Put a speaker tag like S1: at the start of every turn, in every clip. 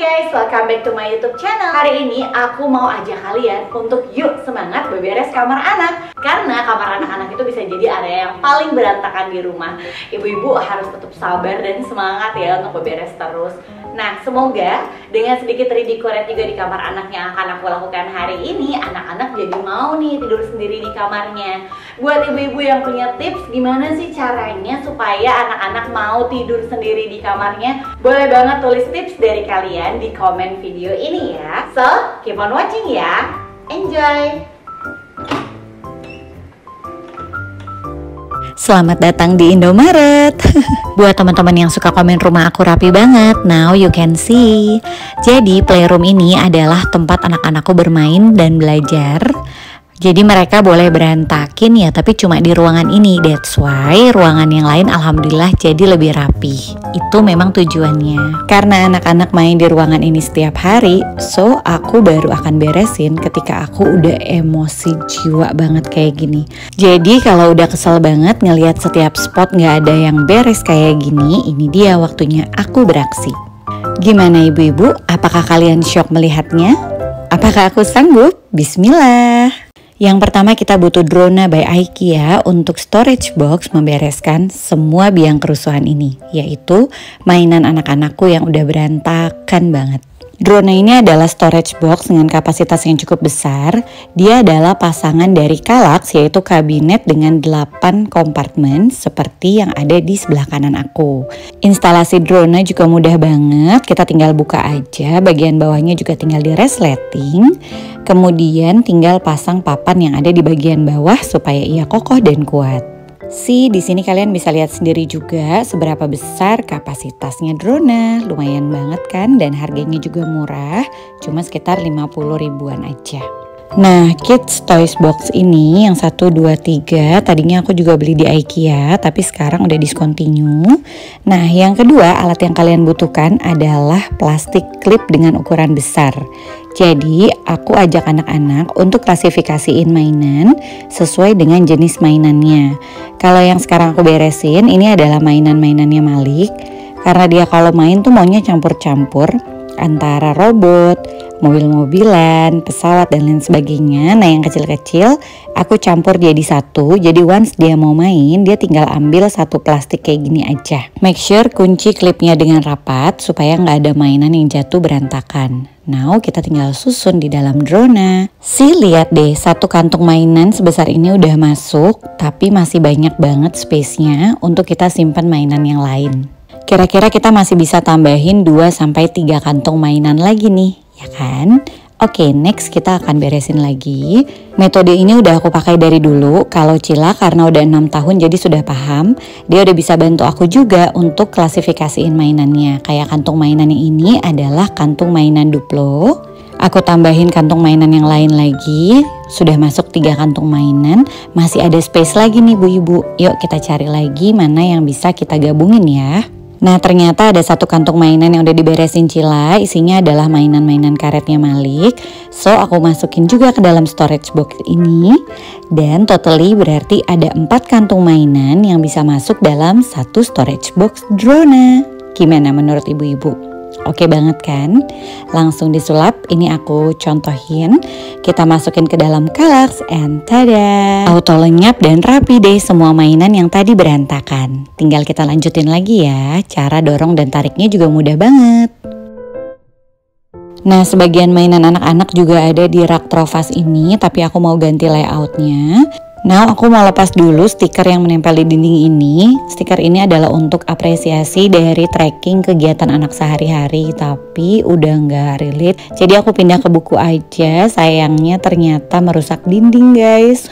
S1: guys, welcome back to my YouTube channel. Hari ini aku mau ajak kalian untuk yuk semangat beberes kamar anak. Karena kamar anak-anak itu bisa jadi area yang paling berantakan di rumah. Ibu-ibu harus tetap sabar dan semangat ya untuk beberes terus. Nah, semoga dengan sedikit redecorate juga di kamar anak yang akan aku lakukan hari ini, anak-anak jadi mau nih tidur sendiri di kamarnya. Buat ibu-ibu yang punya tips gimana sih caranya supaya anak-anak mau tidur sendiri di kamarnya, boleh banget tulis tips dari kalian di komen video ini ya. So, keep on watching ya. Enjoy!
S2: Selamat datang di Indomaret. Buat teman-teman yang suka komen rumah aku rapi banget, now you can see. Jadi playroom ini adalah tempat anak-anakku bermain dan belajar. Jadi mereka boleh berantakin ya, tapi cuma di ruangan ini. That's why ruangan yang lain alhamdulillah jadi lebih rapi. Itu memang tujuannya. Karena anak-anak main di ruangan ini setiap hari, so aku baru akan beresin ketika aku udah emosi jiwa banget kayak gini. Jadi kalau udah kesel banget ngelihat setiap spot gak ada yang beres kayak gini, ini dia waktunya aku beraksi. Gimana ibu-ibu? Apakah kalian shock melihatnya? Apakah aku sanggup? Bismillah. Yang pertama kita butuh Drona by IKEA untuk storage box membereskan semua biang kerusuhan ini, yaitu mainan anak-anakku yang udah berantakan banget. Drona ini adalah storage box dengan kapasitas yang cukup besar. Dia adalah pasangan dari Kallax, yaitu kabinet dengan 8 kompartemen seperti yang ada di sebelah kanan aku. Instalasi Drona juga mudah banget, kita tinggal buka aja, bagian bawahnya juga tinggal di resleting. Kemudian tinggal pasang papan yang ada di bagian bawah supaya ia kokoh dan kuat. Di sini kalian bisa lihat sendiri juga seberapa besar kapasitasnya Drona. Lumayan banget kan, dan harganya juga murah, cuma sekitar 50 ribuan aja. Nah, Kids Toys Box ini yang 1, 2, 3 tadinya aku juga beli di IKEA, tapi sekarang udah discontinue. Nah, yang kedua alat yang kalian butuhkan adalah plastik klip dengan ukuran besar. Jadi aku ajak anak-anak untuk klasifikasiin mainan sesuai dengan jenis mainannya. Kalau yang sekarang aku beresin ini adalah mainan-mainannya Malik. Karena dia kalau main tuh maunya campur-campur antara robot, mobil-mobilan, pesawat dan lain sebagainya. Nah yang kecil-kecil aku campur jadi satu. Jadi once dia mau main, dia tinggal ambil satu plastik kayak gini aja. Make sure kunci klipnya dengan rapat supaya nggak ada mainan yang jatuh berantakan. Now kita tinggal susun di dalam Drona. Lihat deh, satu kantung mainan sebesar ini udah masuk, tapi masih banyak banget space-nya untuk kita simpan mainan yang lain. Kira-kira kita masih bisa tambahin 2-3 kantong mainan lagi nih, ya kan? Oke, next kita akan beresin lagi. Metode ini udah aku pakai dari dulu. Kalau Cila karena udah 6 tahun jadi sudah paham. Dia udah bisa bantu aku juga untuk klasifikasiin mainannya. Kayak kantung mainannya ini adalah kantung mainan Duplo. Aku tambahin kantung mainan yang lain lagi. Sudah masuk 3 kantung mainan. Masih ada space lagi nih bu ibu. Yuk kita cari lagi mana yang bisa kita gabungin ya. Nah ternyata ada satu kantung mainan yang udah diberesin Cila, isinya adalah mainan-mainan karetnya Malik. So aku masukin juga ke dalam storage box ini. Dan totally berarti ada 4 kantung mainan yang bisa masuk dalam satu storage box Drona. Gimana menurut ibu-ibu? Oke banget kan? Langsung disulap, ini aku contohin. Kita masukin ke dalam Kallax and tada! Auto lenyap dan rapi deh semua mainan yang tadi berantakan. Tinggal kita lanjutin lagi ya. Cara dorong dan tariknya juga mudah banget. Nah sebagian mainan anak-anak juga ada di rak trofas ini, tapi aku mau ganti layoutnya. Nah aku mau lepas dulu stiker yang menempel di dinding ini. Stiker ini adalah untuk apresiasi dari tracking kegiatan anak sehari-hari, tapi udah nggak relate. Jadi aku pindah ke buku aja. Sayangnya ternyata merusak dinding guys.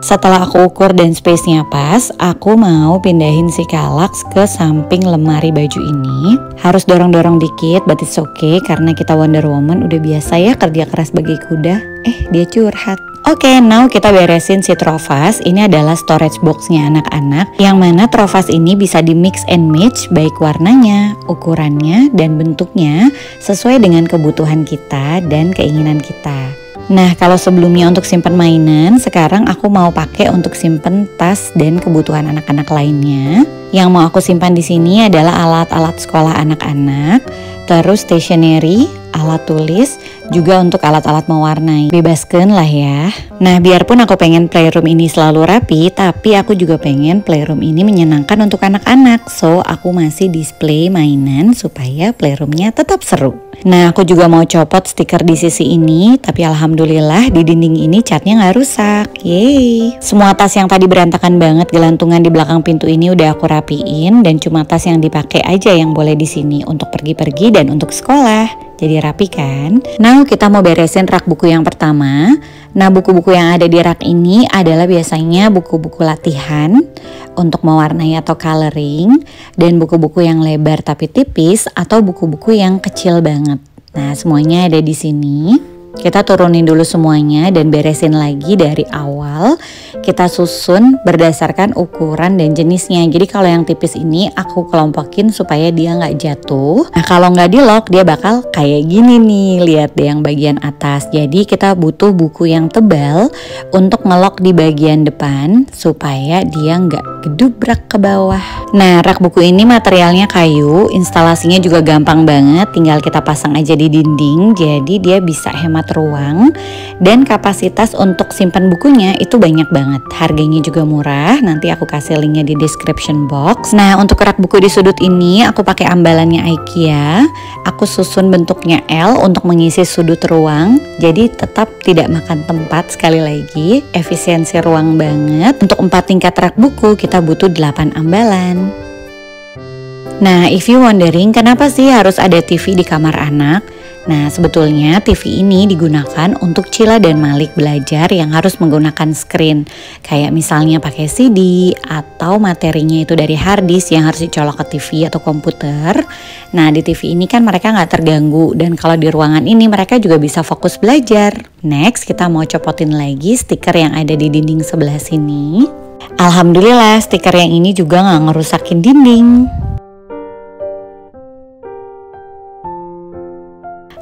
S2: Setelah aku ukur dan space-nya pas, aku mau pindahin si Kallax ke samping lemari baju ini. Harus dorong-dorong dikit, but it's okay karena kita Wonder Woman udah biasa ya kerja keras bagai kuda. Dia curhat. Oke, now kita beresin si trofas. Ini adalah storage boxnya anak-anak, yang mana trofas ini bisa di mix and match baik warnanya, ukurannya, dan bentuknya sesuai dengan kebutuhan kita dan keinginan kita. Nah, kalau sebelumnya untuk simpen mainan, sekarang aku mau pakai untuk simpen tas dan kebutuhan anak-anak lainnya. Yang mau aku simpan di sini adalah alat-alat sekolah anak-anak. terus stationery, alat tulis, juga untuk alat-alat mewarnai. Bebaskan lah ya. Nah, biarpun aku pengen playroom ini selalu rapi, tapi aku juga pengen playroom ini menyenangkan untuk anak-anak. So, aku masih display mainan supaya playroomnya tetap seru. Nah, aku juga mau copot stiker di sisi ini, tapi alhamdulillah di dinding ini catnya nggak rusak. Yeay. Semua tas yang tadi berantakan banget gelantungan di belakang pintu ini udah aku rapiin, dan cuma tas yang dipakai aja yang boleh di sini untuk pergi-pergi dan untuk sekolah. Jadi rapi kan? Nah, kita mau beresin rak buku yang pertama. Nah, buku-buku yang ada di rak ini adalah biasanya buku-buku latihan untuk mewarnai atau coloring, dan buku-buku yang lebar tapi tipis atau buku-buku yang kecil banget. Nah, semuanya ada di sini. Kita turunin dulu semuanya dan beresin lagi dari awal. Kita susun berdasarkan ukuran dan jenisnya. Jadi kalau yang tipis ini aku kelompokin supaya dia nggak jatuh. Nah, kalau nggak di lock dia bakal kayak gini nih. Lihat deh yang bagian atas. Jadi kita butuh buku yang tebal untuk ngelok di bagian depan supaya dia nggak gedubrak ke bawah. Nah, rak buku ini materialnya kayu. Instalasinya juga gampang banget. Tinggal kita pasang aja di dinding. Jadi dia bisa hemat ruang, dan kapasitas untuk simpan bukunya itu banyak banget. Harganya juga murah, nanti aku kasih linknya di description box. Nah, untuk rak buku di sudut ini aku pakai ambalannya IKEA. Aku susun bentuknya L untuk mengisi sudut ruang, jadi tetap tidak makan tempat. Sekali lagi efisiensi ruang banget. Untuk 4 tingkat rak buku kita butuh 8 ambalan. Nah, if you wondering kenapa sih harus ada TV di kamar anak? Nah, sebetulnya TV ini digunakan untuk Cila dan Malik belajar yang harus menggunakan screen. Kayak misalnya pakai CD atau materinya itu dari hard disk yang harus dicolok ke TV atau komputer. Nah, di TV ini kan mereka nggak terganggu, dan kalau di ruangan ini mereka juga bisa fokus belajar. Next, kita mau copotin lagi stiker yang ada di dinding sebelah sini. Alhamdulillah stiker yang ini juga nggak ngerusakin dinding.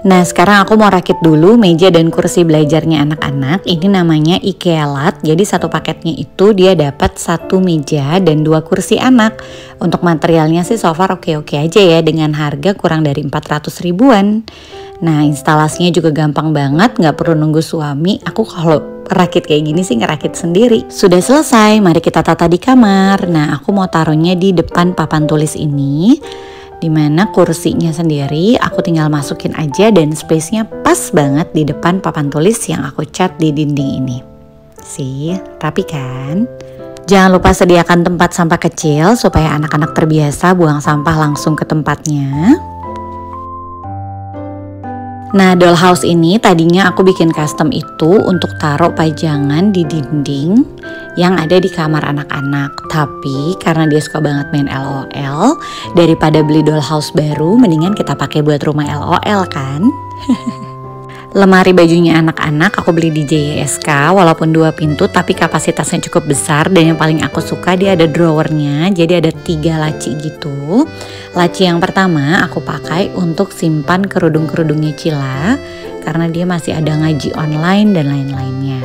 S2: Nah, sekarang aku mau rakit dulu meja dan kursi belajarnya anak-anak. Ini namanya IKEA Lat. Jadi satu paketnya itu dia dapat 1 meja dan 2 kursi anak. Untuk materialnya sih so far oke-oke aja ya, dengan harga kurang dari 400 ribuan. Nah, instalasinya juga gampang banget, nggak perlu nunggu suami. Aku kalau rakit kayak gini sih ngerakit sendiri. Sudah selesai, mari kita tata di kamar. Nah, aku mau taruhnya di depan papan tulis ini, dimana kursinya sendiri aku tinggal masukin aja, dan space-nya pas banget di depan papan tulis yang aku cat di dinding ini. Sih, rapi kan? Jangan lupa sediakan tempat sampah kecil supaya anak-anak terbiasa buang sampah langsung ke tempatnya. Nah, dollhouse ini tadinya aku bikin custom itu untuk taruh pajangan di dinding yang ada di kamar anak-anak. Tapi karena dia suka banget main LOL, daripada beli dollhouse baru, mendingan kita pakai buat rumah LOL kan? Lemari bajunya anak-anak aku beli di JSK, walaupun 2 pintu tapi kapasitasnya cukup besar, dan yang paling aku suka dia ada drawernya. Jadi ada 3 laci gitu. Laci yang pertama aku pakai untuk simpan kerudung-kerudungnya Cila karena dia masih ada ngaji online dan lain-lainnya.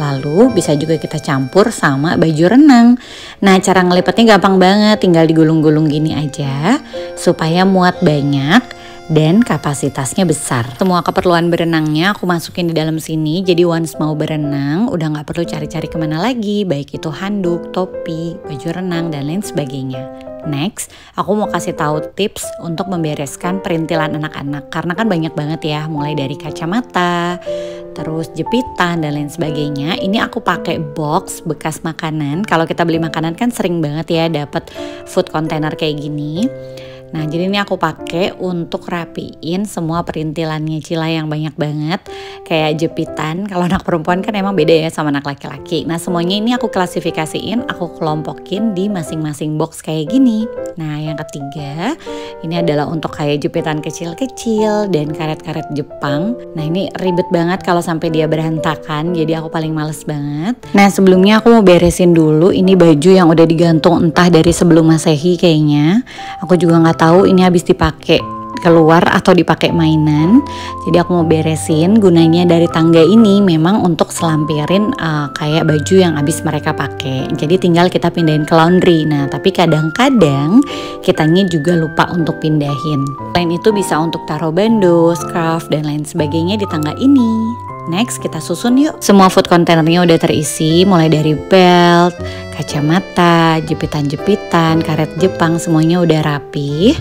S2: Lalu bisa juga kita campur sama baju renang. Nah, cara ngelipetnya gampang banget, tinggal digulung-gulung gini aja supaya muat banyak dan kapasitasnya besar. Semua keperluan berenangnya aku masukin di dalam sini, jadi once mau berenang udah nggak perlu cari-cari kemana lagi, baik itu handuk, topi, baju renang, dan lain sebagainya. Next, aku mau kasih tahu tips untuk membereskan perintilan anak-anak, karena kan banyak banget ya, mulai dari kacamata, terus jepitan dan lain sebagainya. Ini aku pakai box bekas makanan. Kalau kita beli makanan kan sering banget ya dapat food container kayak gini. Nah, jadi ini aku pakai untuk rapiin semua perintilannya Cila yang banyak banget. Kayak jepitan, kalau anak perempuan kan emang beda ya sama anak laki-laki. Nah, semuanya ini aku klasifikasiin, aku kelompokin di masing-masing box kayak gini. Nah, yang ketiga, ini adalah untuk kayak jepitan kecil-kecil dan karet-karet Jepang. Nah, ini ribet banget kalau sampai dia berantakan, jadi aku paling males banget. Nah, sebelumnya aku mau beresin dulu ini baju yang udah digantung entah dari sebelum Masehi kayaknya. Aku juga nggak tahu ini habis dipakai keluar atau dipakai mainan. Jadi aku mau beresin. Gunanya dari tangga ini memang untuk selampirin kayak baju yang habis mereka pakai. Jadi tinggal kita pindahin ke laundry. Nah tapi kadang-kadang kitanya juga lupa untuk pindahin. Selain itu bisa untuk taruh bando, scarf dan lain sebagainya di tangga ini. Next kita susun yuk. Semua food containernya udah terisi, mulai dari belt, kacamata, jepitan-jepitan, karet Jepang, semuanya udah rapi.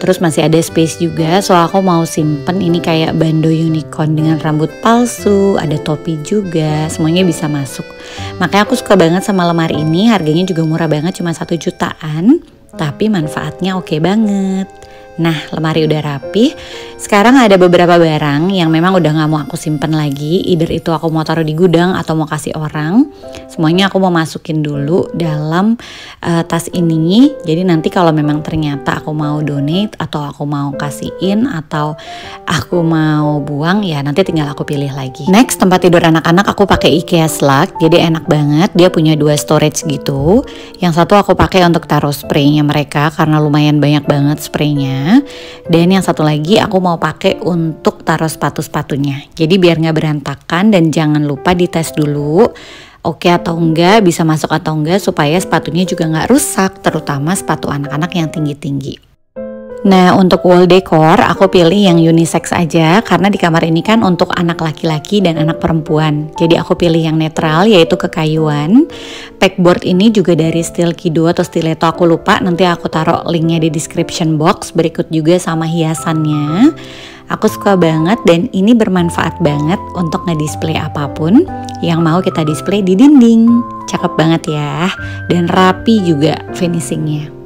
S2: Terus masih ada space juga, soal aku mau simpen ini kayak bando unicorn dengan rambut palsu, ada topi juga, semuanya bisa masuk. Makanya aku suka banget sama lemari ini, harganya juga murah banget, cuma 1 jutaan, tapi manfaatnya oke banget. Nah lemari udah rapi. Sekarang ada beberapa barang yang memang udah gak mau aku simpen lagi. Either itu aku mau taruh di gudang atau mau kasih orang. Semuanya aku mau masukin dulu dalam tas ini. Jadi nanti kalau memang ternyata aku mau donate atau aku mau kasihin atau aku mau buang, ya nanti tinggal aku pilih lagi. Next, tempat tidur anak-anak aku pakai IKEA Slug. Jadi enak banget, dia punya 2 storage gitu. Yang satu aku pakai untuk taruh spraynya mereka karena lumayan banyak banget spraynya. Dan yang satu lagi aku mau pakai untuk taruh sepatu-sepatunya. Jadi biar gak berantakan, dan jangan lupa dites dulu oke atau enggak, bisa masuk atau enggak, supaya sepatunya juga gak rusak, terutama sepatu anak-anak yang tinggi-tinggi. Nah untuk wall decor aku pilih yang unisex aja, karena di kamar ini kan untuk anak laki-laki dan anak perempuan. Jadi aku pilih yang netral, yaitu kekayuan. Pegboard ini juga dari Stilkido atau Stiletto, aku lupa, nanti aku taruh linknya di description box. Berikut juga sama hiasannya. Aku suka banget dan ini bermanfaat banget untuk ngedisplay apapun yang mau kita display di dinding. Cakep banget ya, dan rapi juga finishingnya.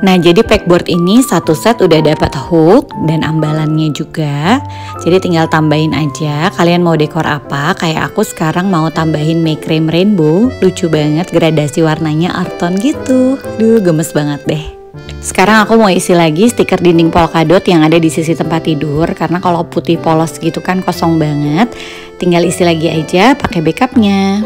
S2: Nah jadi pegboard ini satu set udah dapat hook dan ambalannya juga. Jadi tinggal tambahin aja, kalian mau dekor apa. Kayak aku sekarang mau tambahin make cream rainbow. Lucu banget, gradasi warnanya earth tone gitu. Duh gemes banget deh. Sekarang aku mau isi lagi stiker dinding polkadot yang ada di sisi tempat tidur. Karena kalau putih polos gitu kan kosong banget. Tinggal isi lagi aja pakai backupnya.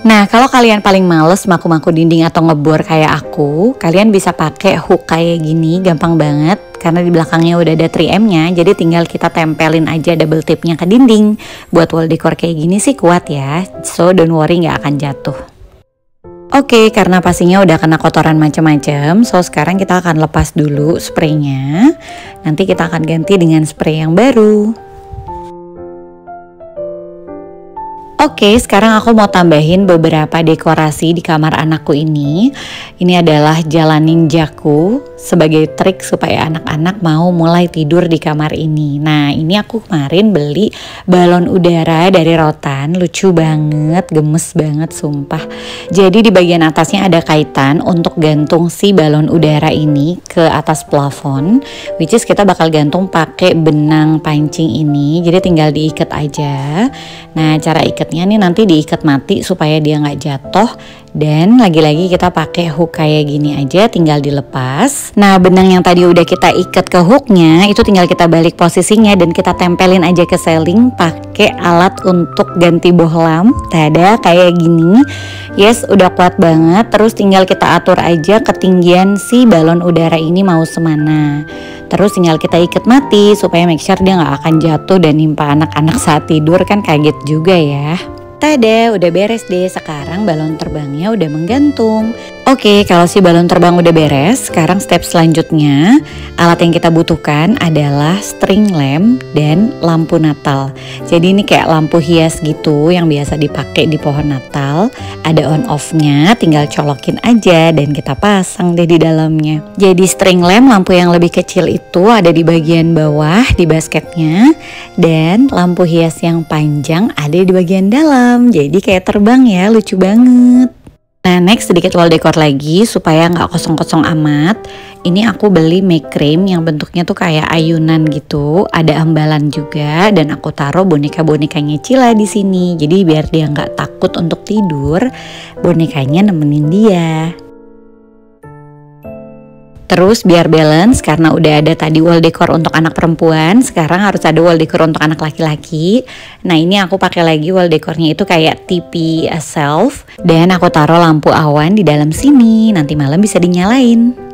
S2: Nah kalau kalian paling males maku-maku dinding atau ngebor kayak aku, kalian bisa pakai hook kayak gini, gampang banget. Karena di belakangnya udah ada 3M-nya, jadi tinggal kita tempelin aja double tipnya ke dinding. Buat wall decor kayak gini sih kuat ya, so don't worry gak akan jatuh. Oke, karena pastinya udah kena kotoran macam-macam, so sekarang kita akan lepas dulu spraynya. Nanti kita akan ganti dengan spray yang baru. Oke, sekarang aku mau tambahin beberapa dekorasi di kamar anakku ini. Ini adalah jalan ninjaku sebagai trik supaya anak-anak mau mulai tidur di kamar ini. Nah, ini aku kemarin beli balon udara dari Rotan, lucu banget, gemes banget sumpah. Jadi di bagian atasnya ada kaitan untuk gantung si balon udara ini ke atas plafon, which is kita bakal gantung pakai benang pancing ini. Jadi tinggal diikat aja. Nah, cara ikatnya nih nanti diikat mati supaya dia nggak jatuh. Dan lagi-lagi kita pakai hook kayak gini aja, tinggal dilepas. Nah benang yang tadi udah kita ikat ke hooknya itu tinggal kita balik posisinya dan kita tempelin aja ke seling pakai alat untuk ganti bohlam. Tada, kayak gini. Yes, udah kuat banget. Terus tinggal kita atur aja ketinggian si balon udara ini mau semana. Terus tinggal kita ikat mati supaya make sure dia nggak akan jatuh dan nimpa anak-anak saat tidur, kan kaget juga ya. Tada, udah beres deh. Sekarang balon terbangnya udah menggantung. Oke, kalau si balon terbang udah beres, sekarang step selanjutnya alat yang kita butuhkan adalah string lamp dan lampu Natal. Jadi ini kayak lampu hias gitu yang biasa dipakai di pohon Natal. Ada on off-nya, tinggal colokin aja dan kita pasang deh di dalamnya. Jadi string lamp, lampu yang lebih kecil itu ada di bagian bawah di basketnya, dan lampu hias yang panjang ada di bagian dalam. Jadi kayak terbang ya, lucu banget. Nah next sedikit wall decor lagi supaya nggak kosong-kosong amat. Ini aku beli make cream yang bentuknya tuh kayak ayunan gitu, ada ambalan juga, dan aku taruh boneka-bonekanya Cila di sini. Jadi biar dia nggak takut untuk tidur, bonekanya nemenin dia. Terus biar balance, karena udah ada tadi wall decor untuk anak perempuan, sekarang harus ada wall decor untuk anak laki-laki. Nah ini aku pakai lagi wall decornya itu kayak TV self, dan aku taruh lampu awan di dalam sini, nanti malam bisa dinyalain.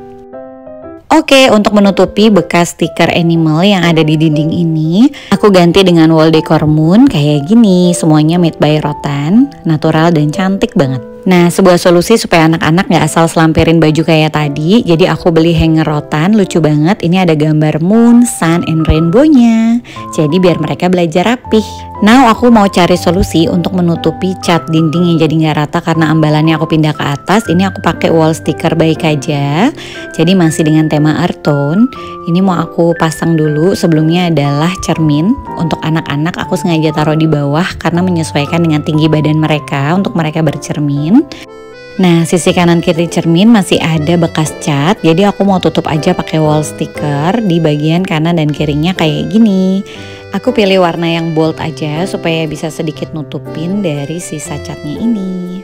S2: Oke, untuk menutupi bekas stiker animal yang ada di dinding ini, aku ganti dengan wall decor moon kayak gini. Semuanya made by Rotan, natural dan cantik banget. Nah, sebuah solusi supaya anak-anak gak asal selampirin baju kayak tadi. Jadi aku beli hanger Rotan, lucu banget. Ini ada gambar moon, sun, and rainbow-nya. Jadi biar mereka belajar rapih. Now aku mau cari solusi untuk menutupi cat dinding yang jadi gak rata karena ambalannya aku pindah ke atas. Ini aku pakai wall sticker baik aja. Jadi masih dengan tema earth tone. Ini mau aku pasang dulu. Sebelumnya adalah cermin. Untuk anak-anak aku sengaja taruh di bawah karena menyesuaikan dengan tinggi badan mereka untuk mereka bercermin. Nah, sisi kanan kiri cermin masih ada bekas cat, jadi aku mau tutup aja pakai wall sticker di bagian kanan dan kirinya kayak gini. Aku pilih warna yang bold aja supaya bisa sedikit nutupin dari sisa catnya ini.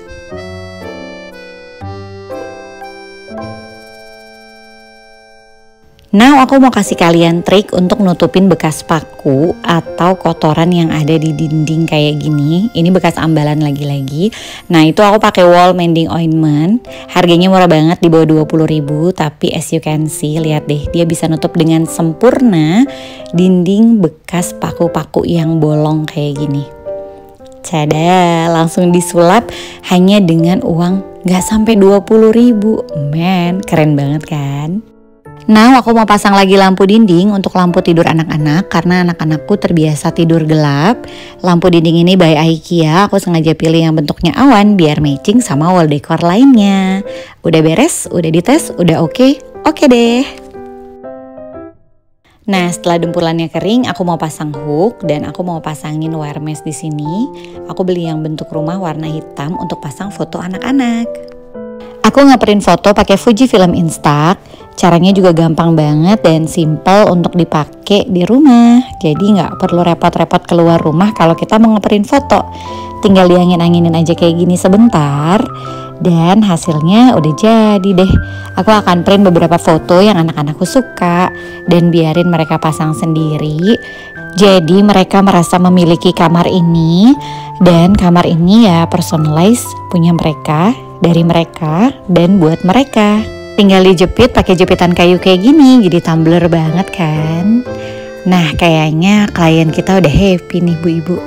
S2: Nah, aku mau kasih kalian trik untuk nutupin bekas paku atau kotoran yang ada di dinding kayak gini. Ini bekas ambalan lagi-lagi. Nah, itu aku pakai wall mending ointment. Harganya murah banget, di bawah 20.000, tapi as you can see, lihat deh, dia bisa nutup dengan sempurna dinding bekas paku-paku yang bolong kayak gini. Cada, langsung disulap hanya dengan uang gak sampai 20.000. Men, keren banget kan? Nah, aku mau pasang lagi lampu dinding untuk lampu tidur anak-anak karena anak-anakku terbiasa tidur gelap. Lampu dinding ini by IKEA, aku sengaja pilih yang bentuknya awan biar matching sama wall decor lainnya. Udah beres, udah dites, udah oke? Oke deh. Nah, setelah dempulannya kering, aku mau pasang hook dan aku mau pasangin wire mesh di sini. Aku beli yang bentuk rumah warna hitam untuk pasang foto anak-anak. Aku ngeprint foto pakai Fujifilm Instax. Caranya juga gampang banget dan simple untuk dipakai di rumah. Jadi nggak perlu repot-repot keluar rumah kalau kita mau ngeprint foto. Tinggal diangin-anginin aja kayak gini sebentar. Dan hasilnya udah jadi deh. Aku akan print beberapa foto yang anak-anakku suka dan biarin mereka pasang sendiri. Jadi mereka merasa memiliki kamar ini. Dan kamar ini ya personalize punya mereka, dari mereka, dan buat mereka. Tinggal dijepit pakai jepitan kayu kayak gini, jadi tumbler banget kan. Nah, kayaknya klien kita udah happy nih bu-ibu.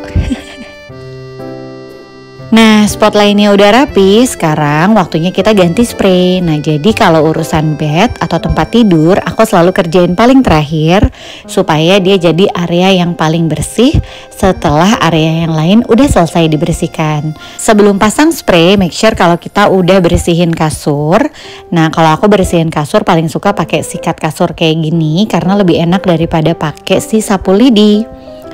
S2: Nah, spot lainnya udah rapi, sekarang waktunya kita ganti spray. Nah, jadi kalau urusan bed atau tempat tidur, aku selalu kerjain paling terakhir supaya dia jadi area yang paling bersih setelah area yang lain udah selesai dibersihkan. Sebelum pasang spray, make sure kalau kita udah bersihin kasur. Nah, kalau aku bersihin kasur paling suka pakai sikat kasur kayak gini karena lebih enak daripada pakai si sapu lidi.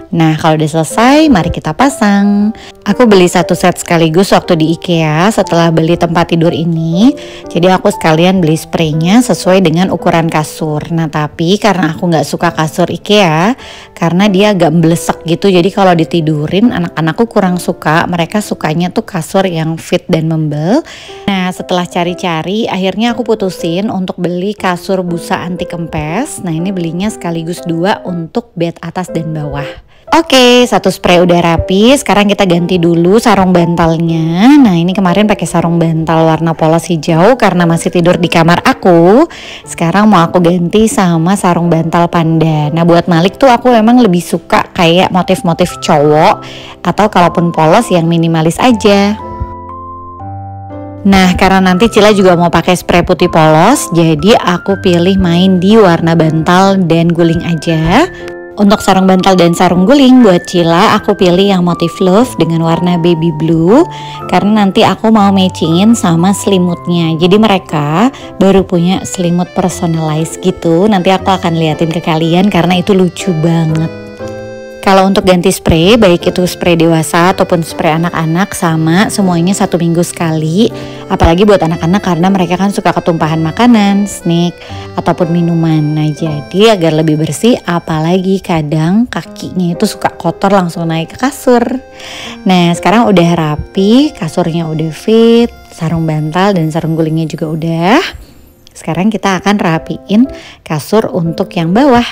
S2: Nah, kalau udah selesai, mari kita pasang. Aku beli satu set sekaligus waktu di IKEA setelah beli tempat tidur ini. Jadi aku sekalian beli spraynya sesuai dengan ukuran kasur. Nah, tapi karena aku nggak suka kasur IKEA, karena dia agak mblesak gitu. Jadi kalau ditidurin, anak-anakku kurang suka. Mereka sukanya tuh kasur yang fit dan membel. Nah, setelah cari-cari, akhirnya aku putusin untuk beli kasur busa anti kempes. Nah, ini belinya sekaligus 2 untuk bed atas dan bawah. Oke, satu spray udah rapi. Sekarang kita ganti dulu sarung bantalnya. Nah, ini kemarin pakai sarung bantal warna polos hijau karena masih tidur di kamar aku. Sekarang mau aku ganti sama sarung bantal panda. Nah, buat Malik tuh aku emang lebih suka kayak motif-motif cowok atau kalaupun polos yang minimalis aja. Nah, karena nanti Cila juga mau pakai spray putih polos, jadi aku pilih main di warna bantal dan guling aja. Untuk sarung bantal dan sarung guling buat Cila, aku pilih yang motif love dengan warna baby blue karena nanti aku mau matchingin sama selimutnya. Jadi mereka baru punya selimut personalized gitu. Nanti aku akan liatin ke kalian karena itu lucu banget. Kalau untuk ganti spray, baik itu spray dewasa ataupun spray anak-anak sama, semuanya 1 minggu sekali. Apalagi buat anak-anak karena mereka kan suka ketumpahan makanan, snack, ataupun minuman. Nah, jadi agar lebih bersih, apalagi kadang kakinya itu suka kotor langsung naik ke kasur. Nah, sekarang udah rapi, kasurnya udah fit, sarung bantal dan sarung gulingnya juga udah. Sekarang kita akan rapiin kasur untuk yang bawah.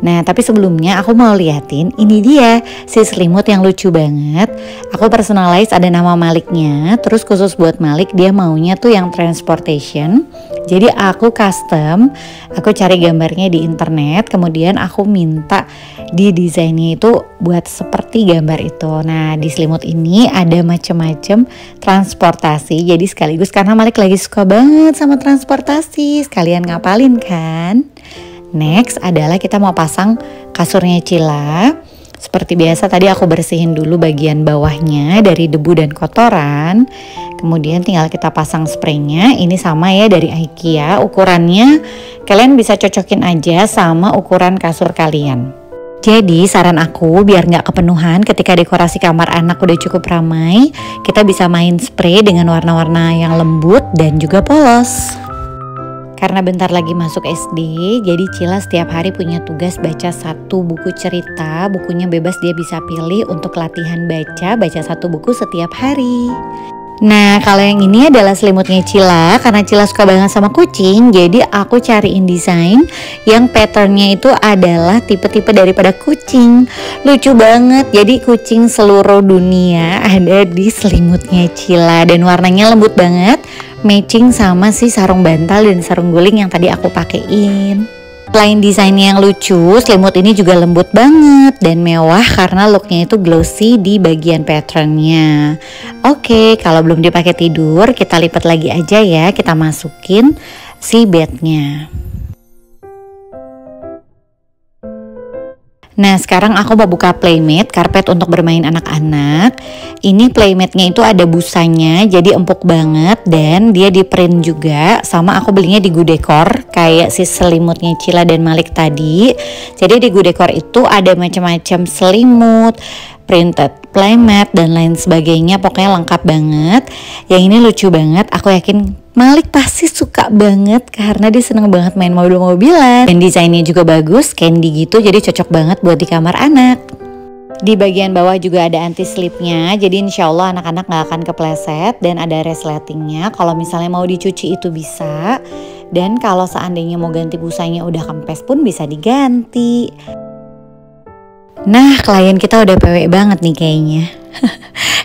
S2: Nah, tapi sebelumnya aku mau liatin, ini dia si selimut yang lucu banget. Aku personalize, ada nama Maliknya. Terus khusus buat Malik, dia maunya tuh yang transportation. Jadi aku custom, aku cari gambarnya di internet. Kemudian aku minta di desainnya itu buat seperti gambar itu. Nah, di selimut ini ada macam-macam transportasi. Jadi sekaligus karena Malik lagi suka banget sama transportasi, sekalian ngapalin kan. Next adalah kita mau pasang kasurnya Cila. Seperti biasa tadi aku bersihin dulu bagian bawahnya dari debu dan kotoran. Kemudian tinggal kita pasang spraynya. Ini sama ya dari IKEA. Ukurannya kalian bisa cocokin aja sama ukuran kasur kalian. Jadi saran aku biar nggak kepenuhan ketika dekorasi kamar anak udah cukup ramai, kita bisa main spray dengan warna-warna yang lembut dan juga polos. Karena bentar lagi masuk SD, jadi Cila setiap hari punya tugas baca 1 buku cerita. Bukunya bebas, dia bisa pilih untuk latihan baca 1 buku setiap hari. Nah, kalau yang ini adalah selimutnya Cila. Karena Cila suka banget sama kucing, jadi aku cariin desain yang patternnya itu adalah tipe-tipe daripada kucing. Lucu banget, jadi kucing seluruh dunia ada di selimutnya Cila. Dan warnanya lembut banget, matching sama si sarung bantal dan sarung guling yang tadi aku pakein. Selain desainnya yang lucu, selimut ini juga lembut banget dan mewah karena looknya itu glossy di bagian patternnya. Oke, kalau belum dipakai tidur, kita lipat lagi aja ya. Kita masukin si bednya. Nah, sekarang aku mau buka playmate, karpet untuk bermain anak-anak. Ini playmatenya itu ada busanya, jadi empuk banget dan dia di print juga. Sama aku belinya di Good Decor, kayak si selimutnya Cila dan Malik tadi. Jadi di Good Decor itu ada macam-macam selimut, printed playmat dan lain sebagainya, pokoknya lengkap banget. Yang ini lucu banget, aku yakin Malik pasti suka banget karena dia seneng banget main mobil-mobilan. Dan desainnya juga bagus, candy gitu, jadi cocok banget buat di kamar anak. Di bagian bawah juga ada anti slipnya, jadi insya Allah anak-anak gak akan kepleset. Dan ada resletingnya, kalau misalnya mau dicuci itu bisa. Dan kalau seandainya mau ganti busanya udah kempes pun bisa diganti. Nah, klien kita udah PW banget nih kayaknya.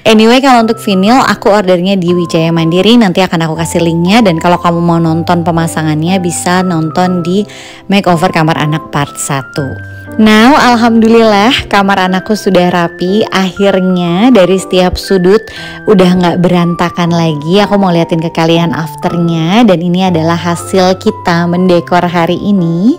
S2: Anyway, kalau untuk vinil aku ordernya di Wijaya Mandiri, nanti akan aku kasih linknya. Dan kalau kamu mau nonton pemasangannya bisa nonton di Makeover Kamar Anak Part 1. Now, alhamdulillah kamar anakku sudah rapi. Akhirnya dari setiap sudut udah gak berantakan lagi. Aku mau liatin ke kalian afternya. Dan ini adalah hasil kita mendekor hari ini.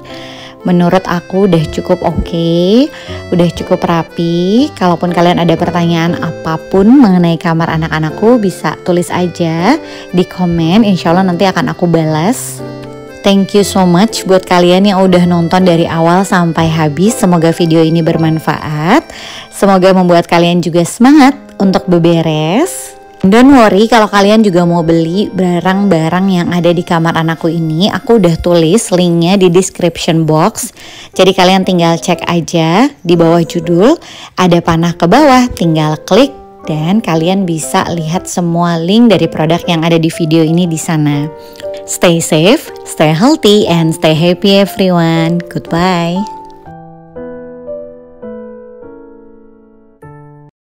S2: Menurut aku udah cukup oke, udah cukup rapi. Kalaupun kalian ada pertanyaan apapun mengenai kamar anak-anakku, bisa tulis aja di komen. Insya Allah nanti akan aku balas. Thank you so much buat kalian yang udah nonton dari awal sampai habis. Semoga video ini bermanfaat. Semoga membuat kalian juga semangat untuk beberes. Don't worry, kalau kalian juga mau beli barang-barang yang ada di kamar anakku ini, aku udah tulis linknya di description box. Jadi kalian tinggal cek aja di bawah judul, ada panah ke bawah, tinggal klik dan kalian bisa lihat semua link dari produk yang ada di video ini di sana. Stay safe, stay healthy, and stay happy everyone. Goodbye.